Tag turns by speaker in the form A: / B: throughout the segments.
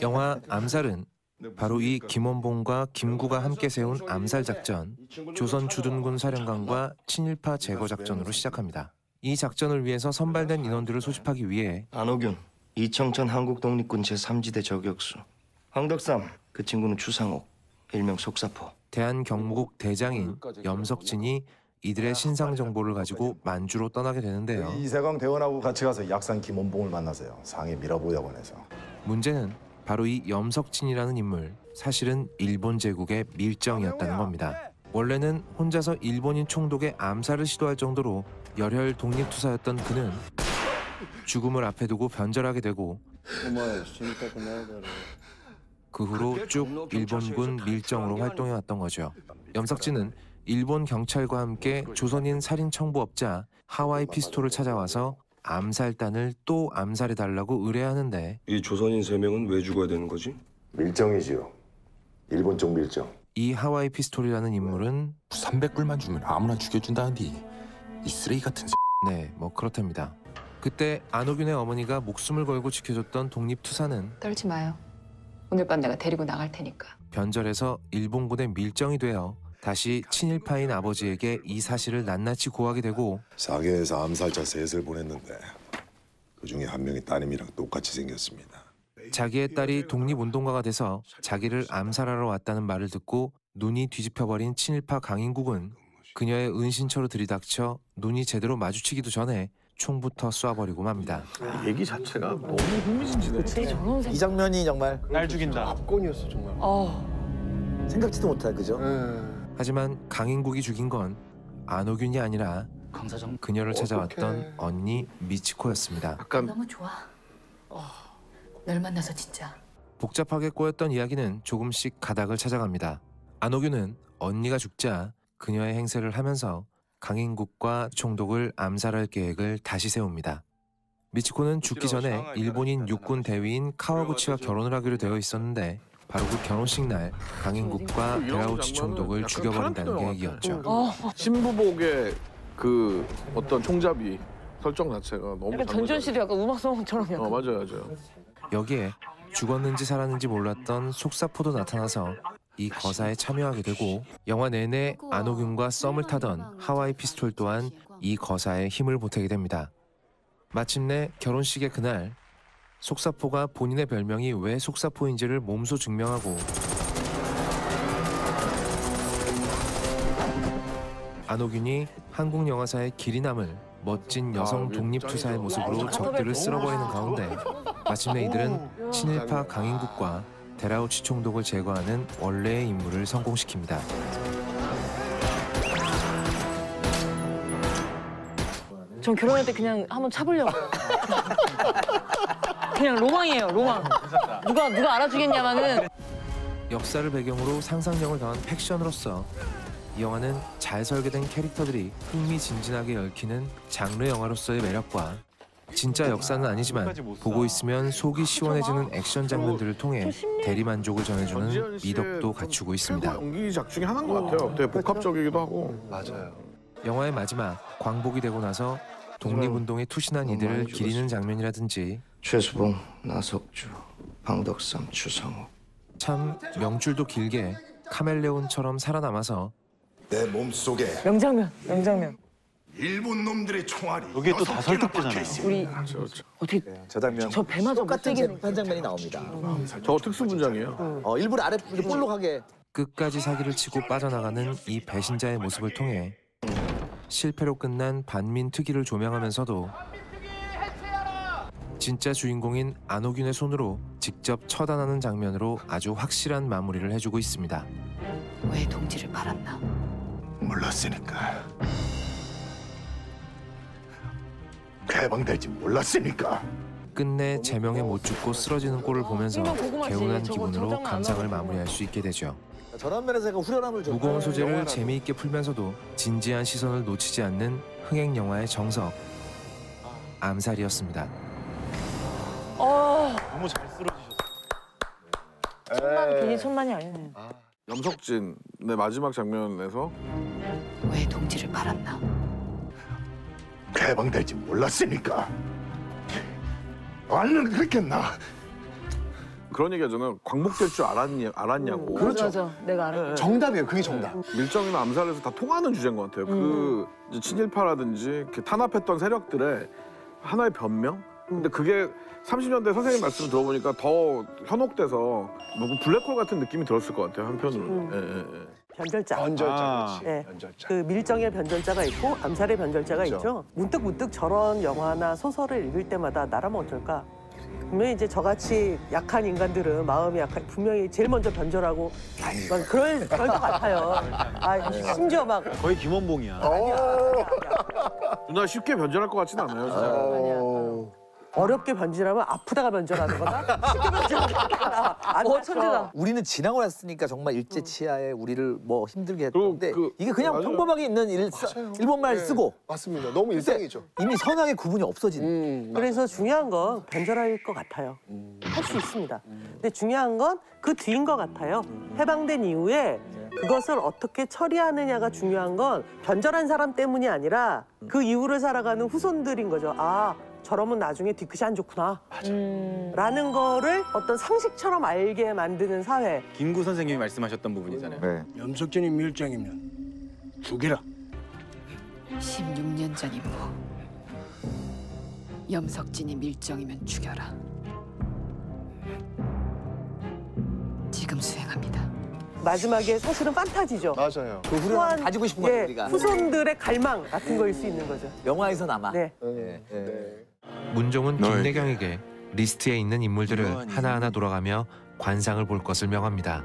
A: 영화 암살은 바로 이 김원봉과 김구가 함께 세운 암살 작전, 조선 주둔군 사령관과 친일파 제거 작전으로 시작합니다. 이 작전을 위해서 선발된 인원들을 소집하기 위해
B: 안호균, 이청천 한국독립군 제3지대 저격수, 황덕삼, 그 친구는 추상옥, 일명 속사포.
A: 대한경무국 대장인 염석진이 이들의 신상 정보를 가지고 만주로 떠나게 되는데요.
C: 이세광 대원하고 같이 가서 약산 김원봉을 만나서요. 상해 미라보야원에서.
A: 문제는 바로 이 염석진이라는 인물, 사실은 일본 제국의 밀정이었다는 겁니다. 원래는 혼자서 일본인 총독의 암살을 시도할 정도로 열혈 독립투사였던 그는 죽음을 앞에 두고 변절하게 되고 그 후로 쭉 일본군 밀정으로 활동해왔던 거죠. 염석진은 일본 경찰과 함께 조선인 살인 청부업자 하와이 피스톨을 찾아와서 암살단을 또 암살해달라고 의뢰하는데
D: 이 조선인 3명은 왜 죽어야 되는 거지?
C: 밀정이지요. 일본 쪽 밀정.
A: 이 하와이 피스톨이라는 인물은
E: 300불만 주면 아무나 죽여준다는디 이 쓰레기 같은
A: 네, 뭐 그렇답니다. 그때 안호균의 어머니가 목숨을 걸고 지켜줬던 독립투사는
F: 떨지 마요. 오늘 밤 내가 데리고 나갈 테니까.
A: 변절해서 일본군의 밀정이 되어 다시 친일파인 아버지에게 이 사실을 낱낱이 고하게 되고
C: 사계에서 암살자 셋을 보냈는데 그중에 한 명이 따님이랑 똑같이 생겼습니다.
A: 자기의 딸이 독립운동가가 돼서 자기를 암살하러 왔다는 말을 듣고 눈이 뒤집혀버린 친일파 강인국은 그녀의 은신처로 들이닥쳐 눈이 제대로 마주치기도 전에 총부터 쏴버리고 맙니다.
G: 얘기 자체가 너무 흥미진진해.
H: 이 장면이 정말
G: 날 죽인다.
I: 압권이었어 정말.
H: 생각지도 못할 그죠?
A: 하지만 강인국이 죽인 건 안호균이 아니라 그녀를 찾아왔던 언니 미치코였습니다.
F: 너무 좋아. 널 만나서 진짜.
A: 복잡하게 꼬였던 이야기는 조금씩 가닥을 찾아갑니다. 안호균은 언니가 죽자 그녀의 행세를 하면서 강인국과 총독을 암살할 계획을 다시 세웁니다. 미치코는 죽기 전에 일본인 육군 대위인 카와구치와 결혼을 하기로 되어 있었는데 바로 그 결혼식 날 강인국과 데라우치 총독을 죽여버린다는 계획이었죠.
G: 신부복의 그 어떤 총잡이 설정 자체가 너무
J: 약간 전전시대 약간 음악성처럼 약간.
G: 맞아요.
A: 여기에 죽었는지 살았는지 몰랐던 속사포도 나타나서 이 거사에 참여하게 되고 영화 내내 안호균과 썸을 타던 하와이 피스톨 또한 이 거사에 힘을 보태게 됩니다. 마침내 결혼식의 그날 속사포가 본인의 별명이 왜 속사포인지를 몸소 증명하고 안호균이 한국 영화사의 길이 남을 멋진 여성 독립투사의 모습으로 적들을 쓸어버리는 가운데 마침내 이들은 친일파 강인국과 데라우치 총독을 제거하는 원래의 임무를 성공시킵니다.
J: 전 결혼할 때 그냥 한번 차보려고. 그냥 로망이에요, 로망. 누가 알아주겠냐마는.
A: 역사를 배경으로 상상력을 더한 팩션으로서 이 영화는 잘 설계된 캐릭터들이 흥미진진하게 얽히는 장르 영화로서의 매력과 진짜 역사는 아니지만 보고 있으면 속이 시원해지는 액션 장면들을 통해 대리만족을 전해주는 미덕도 갖추고 있습니다.
G: 연기작 중에 하나인 것 같아요. 되게 복합적이기도 하고.
I: 맞아요.
A: 영화의 마지막 광복이 되고 나서 독립운동에 투신한 이들을 기리는 장면이라든지
B: 최수봉, 나석주, 황덕삼, 추상옥.
A: 참 명줄도 길게 카멜레온처럼 살아남아서
C: 내 몸속에
J: 명장면.
C: 일본 놈들의 총알이
I: 여기에 또 다 설득되잖아요.
J: 우리 어떻게
H: 저 장면
J: 저 배마저
H: 똑같은
J: 못되게
H: 재판 장면이 나옵니다.
G: 저 특수 분장이에요.
H: 일부러 아래 이렇게 볼록하게
A: 끝까지 사기를 치고 빠져나가는 이 배신자의 모습을 통해 실패로 끝난 반민특위를 조명하면서도 진짜 주인공인 안호균의 손으로 직접 처단하는 장면으로 아주 확실한 마무리를 해주고 있습니다.
F: 왜 동지를 팔았나?
C: 몰랐으니까. 해방될지 몰랐으니까.
A: 끝내 제명에 못 죽고 쓰러지는 꼴을 보면서 개운한 기분으로 감상을 마무리할 수 있게 되죠.
H: 저런 면에서 약간 후련함을 좀.
A: 무거운 소재를 재미있게 풀면서도 진지한 시선을 놓치지 않는 흥행 영화의 정석, 암살이었습니다.
I: 너무 잘 쓰러지셨어.
J: 천만 괜히 천만이 아니네.
G: 염석진 내 마지막 장면에서
F: 왜 동지를 팔았나?
C: 해방될지 몰랐으니까. 얼른 그렇겠나?
G: 그런 얘기 하잖아요. 광복될 줄 알았냐고.
J: 그렇죠. 맞아. 내가 알아.
H: 정답이에요. 그게 정답.
G: 밀정이나 암살에서 다 통하는 주제인 것 같아요. 그 이제 친일파라든지 이렇게 탄압했던 세력들의 하나의 변명? 근데 그게 30년대 선생님 말씀 들어보니까 더 현혹돼서 뭐 블랙홀 같은 느낌이 들었을 것 같아요. 한편으로는.
K: 변절자.
H: 변절자.
K: 네.
H: 변절자.
K: 그 밀정의 변절자가 있고 암살의 변절자가 있죠. 문득 저런 영화나 소설을 읽을 때마다 나라면 어쩔까? 분명히 이제 저같이 약한 인간들은 마음이 약한 분명히 제일 먼저 변절하고 막 그럴 것 같아요. 심지어 막
I: 거의 김원봉이야.
G: 누나 쉽게 변절할 것 같진 않아요. 진짜.
K: 어렵게 변질하면 아프다가 변절하는 거다. 쉽게 변질하는 거다.
J: 천재다.
H: 우리는 지나고 났으니까 정말 일제 치하에 우리를 뭐 힘들게 했는데
G: 그-
H: 이게 그냥
G: 맞아요.
H: 평범하게 있는 일본말 쓰고
L: 맞습니다. 너무 일상이죠.
H: 이미 선악의 구분이 없어진.
K: 그래서 중요한 건 변절할 것 같아요. 할 수 있습니다. 근데 중요한 건 그 뒤인 것 같아요. 해방된 이후에 그것을 어떻게 처리하느냐가 중요한 건 변절한 사람 때문이 아니라 그 이후를 살아가는 후손들인 거죠. 아, 저러면 나중에 뒤끝이 안 좋구나. 라는 거를 어떤 상식처럼 알게 만드는 사회.
I: 김구 선생님이 말씀하셨던 부분이잖아요.
H: 네.
L: 염석진이 밀정이면 죽이라.
F: 16년 전 임무. 염석진이 밀정이면 죽여라. 지금 수행합니다.
K: 마지막에 사실은 판타지죠.
L: 맞아요.
H: 그 후련 가지고 싶은 거예요, 우리가.
K: 후손들의 갈망 같은 거일 수 있는 거죠.
H: 영화에서 남아.
K: 네.
A: 문종은
E: 너에게
A: 김내경에게 리스트에 있는 인물들을
E: 이러한
A: 하나하나 돌아가며 관상을 볼 것을 명합니다.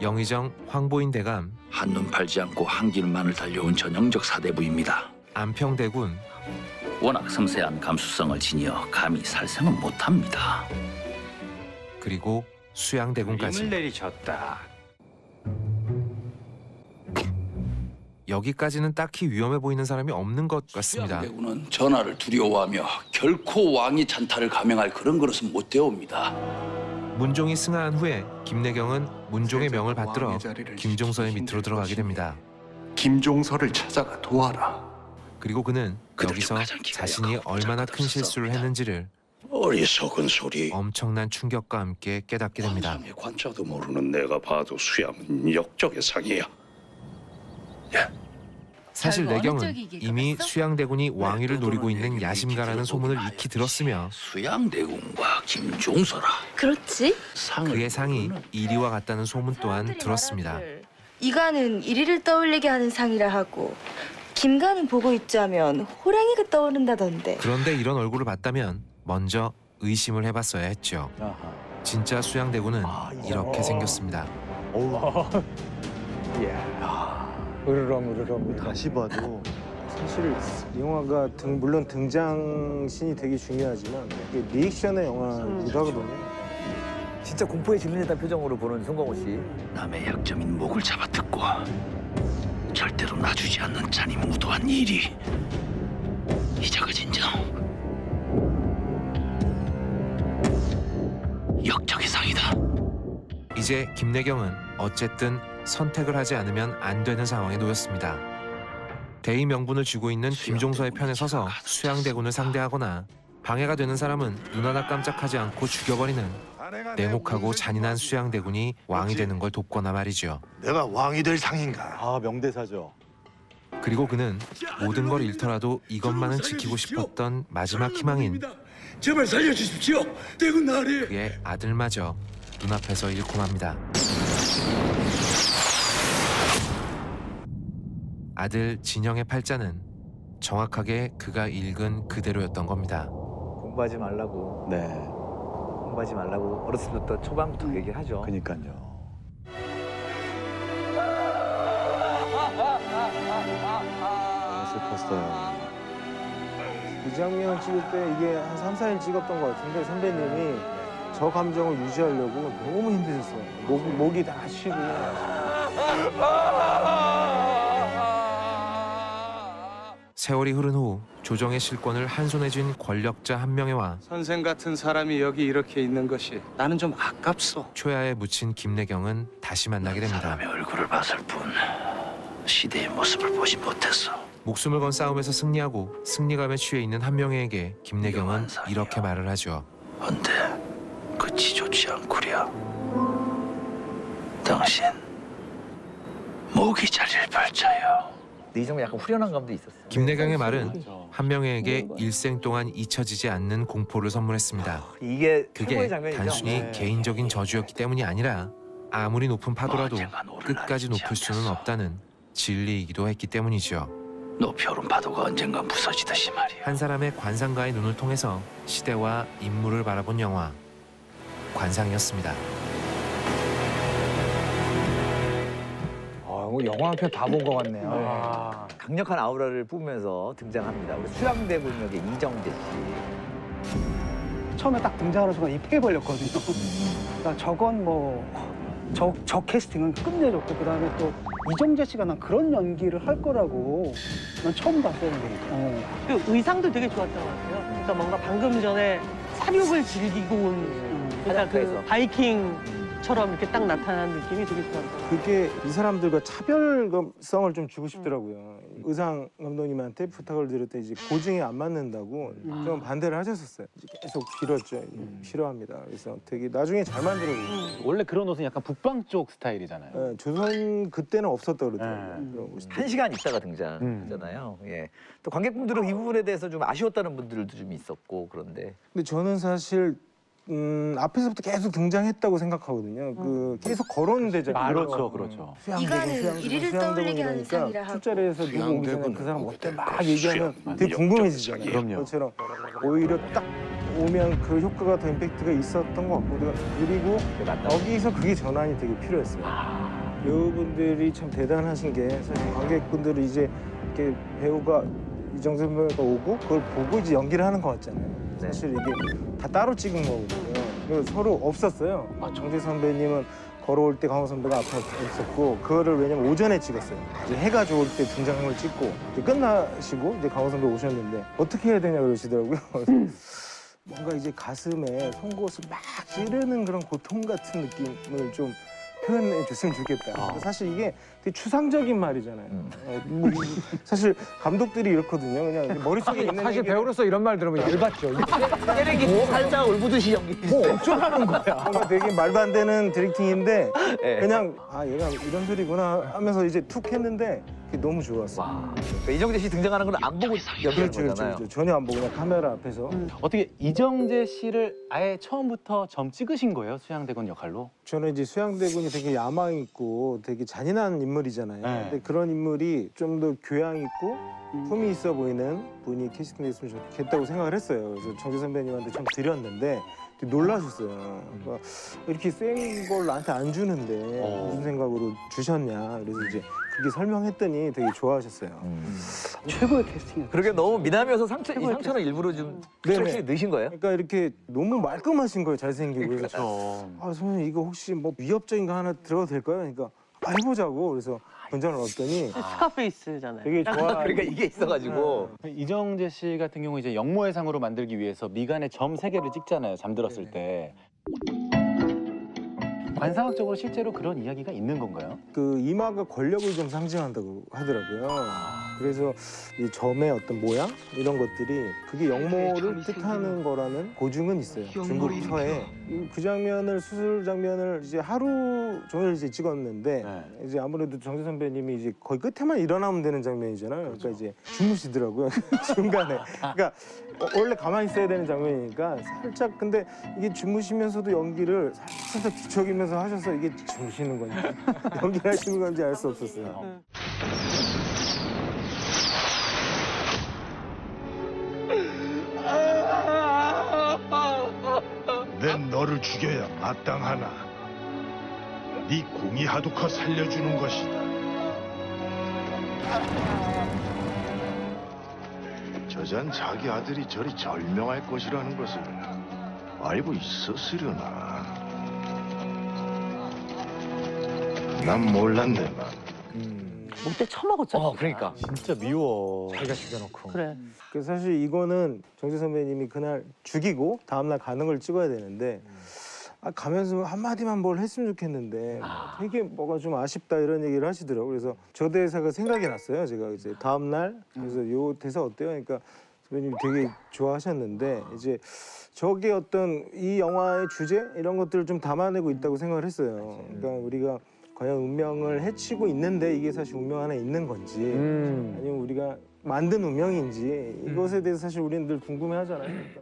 A: 영의정 황보인 대감,
M: 한눈 팔지 않고 한 길만을 달려온 전형적 사대부입니다.
A: 안평대군,
M: 워낙 섬세한 감수성을 지니어 감히 살생은 못합니다.
A: 그리고 수양대군까지.
I: 내리쳤다.
A: 여기까지는 딱히 위험해 보이는 사람이 없는 것 같습니다.
M: 수양대군은 전하를 두려워하며 결코 왕이 찬탈을 감행할 그런 그릇은 못 되옵니다.
A: 문종이 승하한 후에 김내경은 문종의 명을 받들어 김종서의 밑으로 들어가게 됩니다.
E: 김종서를 찾아가 도와라.
A: 그리고 그는 여기서 자신이 얼마나 큰 실수를 했는지를
M: 어리석은 소리.
A: 엄청난 충격과 함께 깨닫게 됩니다.
M: 관상의 관자도 모르는 내가 봐도 수양은 역적의 상이야.
A: 사실 내경은 이미 수양대군이 왕위를 노리고 있는 야심가라는 소문을 익히 들었으며
M: 수양대군과 김종서라.
N: 그렇지.
A: 그의 상이 이리와 같다는 소문 또한 들었습니다.
N: 이가는 이리를 떠올리게 하는 상이라 하고 김가는 보고 있자면 호랑이가 떠오른다던데.
A: 그런데 이런 얼굴을 봤다면 먼저 의심을 해봤어야 했죠. 진짜 수양대군은 이렇게 생겼습니다.
L: 으르렁 다시 봐도 사실 영화가 물론 등장신이 되게 중요하지만 이게 리액션의 영화이기도 하거든요.
H: 진짜 공포에 질린다는 표정으로 보는 송강호 씨.
M: 남의 약점인 목을 잡아뜯고 절대로 놔주지 않는 잔인무도한 일이 이자가 진정 역적의 상이다.
A: 이제 김내경은 어쨌든 선택을 하지 않으면 안 되는 상황에 놓였습니다. 대의 명분을 쥐고 있는 김종서의 편에 서서 수양대군을 상대하거나 방해가 되는 사람은 눈 하나 깜짝하지 않고 죽여버리는 냉혹하고 잔인한 수양대군이 왕이 되는 걸 돕거나 말이죠.
E: 내가 왕이 될 상인가?
I: 아, 명대사죠.
A: 그리고 그는 모든 걸 잃더라도 이것만은 지키고 싶었던 마지막 희망인
M: 제발 살려주십시오. 대군 나으리.
A: 그의 아들마저 눈앞에서 잃고 맙니다. 아들 진영의 팔자는 정확하게 그가 읽은 그대로였던 겁니다.
H: 공부하지 말라고.
I: 네.
H: 공부하지 말라고 어렸을 때부터 초반부터 얘기하죠.
I: 그니까요.
L: 슬펐어요. 이 장면 찍을 때 이게 한 3, 4일 찍었던 것 같은데 선배님이 저 감정을 유지하려고 너무 힘드셨어요. 목이 다 쉬고.
A: 세월이 흐른 후 조정의 실권을 한 손에 쥔 권력자 한명회와
O: 선생 같은 사람이 여기 이렇게 있는 것이 나는 좀 아깝소.
A: 초야에 묻힌 김내경은 다시 만나게 됩니다.
M: 사람의 얼굴을 봤을 뿐 시대의 모습을 보지 못했어.
A: 목숨을 건 싸움에서 승리하고 승리감에 취해 있는 한명회에게 김내경은 이렇게 말을 하죠.
M: 헌데 끝이 좋지 않구려. 당신 목이 자리를 펼쳐요.
H: 이 정도 약간 후련한 감도 있었어요.
A: 김내강의 말은 한명회에게 일생 동안 잊혀지지 않는 공포를 선물했습니다.
H: 이게
A: 그게
H: 최고의 장면이죠.
A: 단순히
H: 네.
A: 개인적인 저주였기 때문이 아니라 아무리 높은 파도라도 끝까지 높을 수는 없다는 진리이기도 했기 때문이죠.
M: 높이 오른 파도가 언젠가 부서지듯이 말이야.
A: 한 사람의 관상가의 눈을 통해서 시대와 인물을 바라본 영화 관상이었습니다.
L: 영화 한 편 다 본 것 같네요.
H: 강력한 아우라를 뿜으면서 등장합니다. 우리 수양대 군역의 이정재 씨.
P: 처음에 딱 등장하는 순간 입에 벌렸거든요. 그러니까 저건 뭐 저 캐스팅은 끝내줬고 그다음에 또 이정재 씨가 난 그런 연기를 할 거라고 난 처음 봤었는데.
K: 그 의상도 되게 좋았던 것 같아요. 그러니까 뭔가 방금 전에 사륙을 즐기고 온 그러니까 그 바이킹처럼 이렇게 딱 나타난 느낌이 되게 좋았던 것 같아요.
L: 그게 이 사람들과 차별성을 좀 주고 싶더라고요. 의상 감독님한테 부탁을 드릴 때 이제 고증이 안 맞는다고 좀 반대를 하셨었어요. 계속 빌었죠. 싫어합니다. 그래서 되게 나중에 잘 만들어졌어요.
I: 원래 그런 옷은 약간 북방 쪽 스타일이잖아요.
L: 네, 조선 그때는 없었다 그러더라고요.
H: 1시간 있다가 등장하잖아요. 예. 또 관객분들은 이 부분에 대해서 좀 아쉬웠다는 분들도 좀 있었고 그런데.
L: 근데 저는 사실 앞에서부터 계속 등장했다고 생각하거든요. 그 계속 걸어오는 데잖아요.
I: 그렇죠, 그렇죠.
N: 이거는 이리를 떠올리게 하는 상이라 하고.
L: 술자리에서 누구 오기 전에 그 사람 어때 막 얘기하면 되게 궁금해지잖아요.
I: 그럼요.
L: 그것처럼 오히려 딱 오면 그 효과가 더 임팩트가 있었던 것 같거든요. 그리고 여기서 그게 전환이 되게 필요했어요. 배우분들이 참 대단하신 게 사실 관객분들은 이제 이렇게 배우가 이정재 선배가 오고 그걸 보고 이제 연기를 하는 것 같잖아요. 사실 이게 다 따로 찍은 거거든요. 그래서 서로 없었어요. 정재 선배님은 걸어올 때 강호 선배가 앞에 없었고 그거를 왜냐면 오전에 찍었어요. 이제 해가 좋을 때 등장한 걸 찍고 이제 끝나시고 이제 강호 선배 오셨는데 어떻게 해야 되냐 그러시더라고요. 뭔가 이제 가슴에 송곳을 막 찌르는 그런 고통 같은 느낌을 좀 표현해 줬으면 좋겠다. 사실 이게 되게 추상적인 말이잖아요. 사실 감독들이 이렇거든요. 그냥 머릿속에 있는
Q: 사실 배우로서 이런 말 들으면 열받죠.
H: 때리기 살짝 울부듯이 연기.
L: 뭐 어쩌라는 거야. 뭔가 되게 말도 안 되는 디렉팅인데 그냥 아 얘가 이런 소리구나 하면서 이제 툭 했는데 그게 너무 좋았어.
H: 그러니까 이정재 씨 등장하는 걸 안 보고 연기하는 거잖아요.
L: 그렇죠. 전혀 안 보고 그냥 카메라 앞에서.
I: 어떻게 이정재 씨를 아예 처음부터 점 찍으신 거예요? 수양대군 역할로?
L: 저는 이제 수양대군이 되게 야망 있고 되게 잔인한 인물이잖아요. 근데 그런 인물이 좀 더 교양 있고 품이 있어 보이는 분이 캐스팅됐으면 좋겠다고 생각을 했어요. 그래서 정재 선배님한테 좀 드렸는데 놀라셨어요. 그러니까 이렇게 센 걸 나한테 안 주는데 무슨 생각으로 주셨냐. 그래서 이제 그렇게 설명했더니 되게 좋아하셨어요.
P: 최고의 캐스팅이에요.
H: 그러게 너무 미남이어서 이 상처는 일부러 좀 확실히 넣으신 거예요?
L: 그러니까 이렇게 너무 말끔하신 거예요. 잘생기고. 그래서 아 선생님 이거 혹시 뭐 위협적인 거 하나 들어가도 될까요? 그러니까 해보자고. 그래서 본전을 얻더니
K: 스카페이스잖아요.
L: 되게 좋아.
H: 그러니까 이게 있어가지고.
I: 이정재 씨 같은 경우 이제 영모의 상으로 만들기 위해서 미간에 점 3개를 찍잖아요. 잠들었을 때. 관상학적으로 실제로 그런 이야기가 있는 건가요?
L: 그 이마가 권력을 좀 상징한다고 하더라고요. 그래서 이 점의 어떤 모양 이런 것들이 그게 영모를 뜻하는 거라는 고증은 있어요. 중국 서에 그 장면을 수술 장면을 이제 하루 종일 이제 찍었는데 이제 아무래도 정재 선배님이 이제 거의 끝에만 일어나면 되는 장면이잖아요. 그러니까 이제 주무시더라고요 중간에. 그러니까 원래 가만히 있어야 되는 장면이니까 살짝 근데 이게 주무시면서도 연기를 살짝 뒤척이면서 하셔서 이게 주무시는 건지 연기를 하시는 건지 알 수 없었어요.
R: 난 너를 죽여야 마땅하나. 네 공이 하도 커 살려주는 것이다. 저잔 자기 아들이 저리 절명할 것이라는 것을 알고 있었으려나. 난 몰랐네만.
K: 못돼 처먹었잖아.
H: 그러니까.
I: 진짜 미워.
L: 자기가 죽여놓고.
K: 그래.
L: 그 사실 이거는 정재 선배님이 그날 죽이고 다음날 가는 걸 찍어야 되는데 가면서 한마디만 뭘 했으면 좋겠는데 되게 뭐가 좀 아쉽다 이런 얘기를 하시더라고요. 그래서 저 대사가 생각이 났어요. 제가 이제 다음날 그래서 요 대사 어때요? 그러니까 선배님이 되게 좋아하셨는데 이제 저게 어떤 이 영화의 주제 이런 것들을 좀 담아내고 있다고 생각을 했어요. 그러니까 우리가 과연 운명을 해치고 있는데 이게 사실 운명 안에 있는 건지 아니면 우리가 만든 운명인지 이것에 대해서 사실 우리는 늘 궁금해하잖아요. 그러니까